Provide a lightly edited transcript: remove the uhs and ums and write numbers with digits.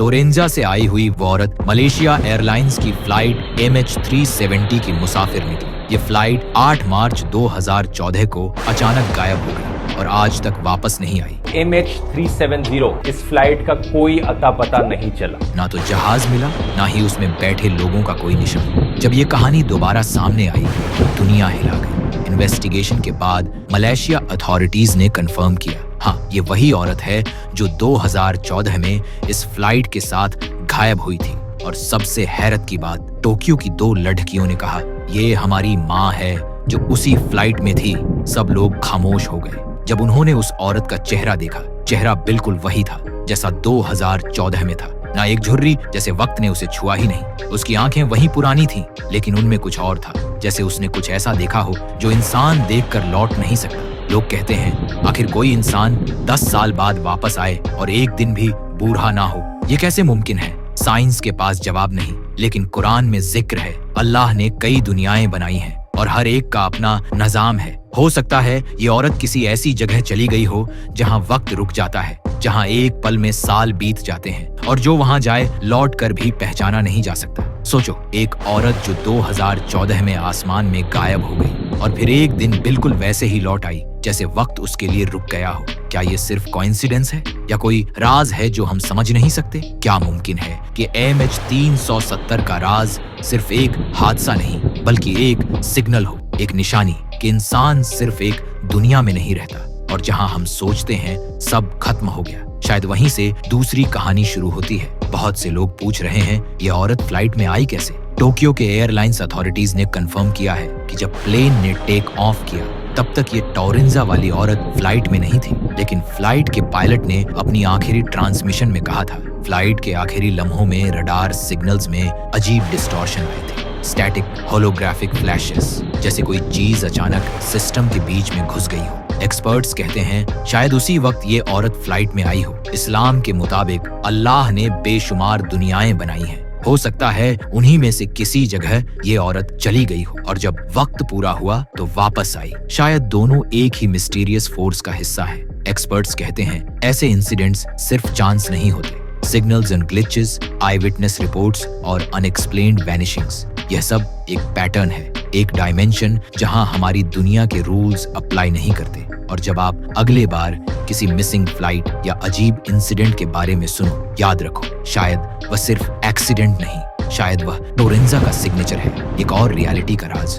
टोरेंजा से आई हुई वो औरत मलेशिया एयरलाइंस की फ्लाइट MH370 की मुसाफिर निकली। ये फ्लाइट 8 मार्च 2014 को अचानक गायब हो गई और आज तक वापस नहीं आई। MH370 इस फ्लाइट का कोई अता पता नहीं चला। ना तो जहाज मिला, ना ही उसमें बैठे लोगों का कोई निशान। जब ये कहानी दोबारा सामने आई तो दुनिया हिला गई। इन्वेस्टिगेशन के बाद मलेशिया अथॉरिटीज ने कंफर्म किया, हाँ, ये वही औरत है जो 2014 में इस फ्लाइट के साथ गायब हुई थी। और सबसे हैरत की बात, टोक्यो की 2 लड़कियों ने कहा, ये हमारी माँ है जो उसी फ्लाइट में थी। सब लोग खामोश हो गए जब उन्होंने उस औरत का चेहरा देखा। चेहरा बिल्कुल वही था जैसा 2014 में था। ना एक झुर्री, जैसे वक्त ने उसे छुआ ही नहीं। उसकी आंखें वही पुरानी थीं, लेकिन उनमें कुछ और था, जैसे उसने कुछ ऐसा देखा हो जो इंसान देखकर लौट नहीं सकता। लोग कहते हैं, आखिर कोई इंसान 10 साल बाद वापस आए और एक दिन भी बूढ़ा ना हो, ये कैसे मुमकिन है? साइंस के पास जवाब नहीं, लेकिन कुरान में जिक्र है, अल्लाह ने कई दुनियाएं बनाई हैं और हर एक का अपना निजाम है। हो सकता है ये औरत किसी ऐसी जगह चली गई हो जहां वक्त रुक जाता है, जहां एक पल में साल बीत जाते हैं और जो वहां जाए लौट कर भी पहचाना नहीं जा सकता। सोचो, एक औरत जो 2014 में आसमान में गायब हो गई और फिर एक दिन बिल्कुल वैसे ही लौट आई जैसे वक्त उसके लिए रुक गया हो। क्या ये सिर्फ कोइंसिडेंस है या कोई राज है जो हम समझ नहीं सकते? क्या मुमकिन है कि MH370 का राज सिर्फ एक हादसा नहीं बल्कि एक सिग्नल हो, एक निशानी कि इंसान सिर्फ एक दुनिया में नहीं रहता और जहां हम सोचते हैं सब खत्म हो गया, शायद वहीं से दूसरी कहानी शुरू होती है। बहुत से लोग पूछ रहे हैं, ये औरत फ्लाइट में आई कैसे? टोक्यो के एयरलाइंस अथॉरिटीज ने कंफर्म किया है कि जब प्लेन ने टेक ऑफ किया तब तक ये टोरेंजा वाली औरत फ्लाइट में नहीं थी, लेकिन फ्लाइट के पायलट ने अपनी आखिरी ट्रांसमिशन में कहा था। फ्लाइट के आखिरी लम्हों में रडार सिग्नल्स में अजीब डिस्टॉर्शन आए थे, स्टैटिक होलोग्राफिक फ्लैशेस, जैसे कोई चीज अचानक सिस्टम के बीच में घुस गई हो। एक्सपर्ट्स कहते हैं शायद उसी वक्त ये औरत फ्लाइट में आई हो। इस्लाम के मुताबिक अल्लाह ने बेशुमार दुनियाएं बनाई हैं। हो सकता है उन्हीं में से किसी जगह ये औरत चली गई हो और जब वक्त पूरा हुआ तो वापस आई। शायद दोनों एक ही मिस्टीरियस फोर्स का हिस्सा है। एक्सपर्ट्स कहते हैं ऐसे इंसिडेंट्स सिर्फ चांस नहीं होते। Signals and glitches, I witness reports और अनएक्सप्लेन्ड वैनिशिंग्स, यह सब एक पैटर्न है, एक डायमेंशन जहां हमारी दुनिया के रूल्स अप्लाई नहीं करते। और जब आप अगले बार किसी मिसिंग फ्लाइट या अजीब इंसिडेंट के बारे में सुनो, याद रखो, शायद वह सिर्फ एक्सीडेंट नहीं, शायद वह टोरेंजा का सिग्नेचर है, एक और रियलिटी का राज।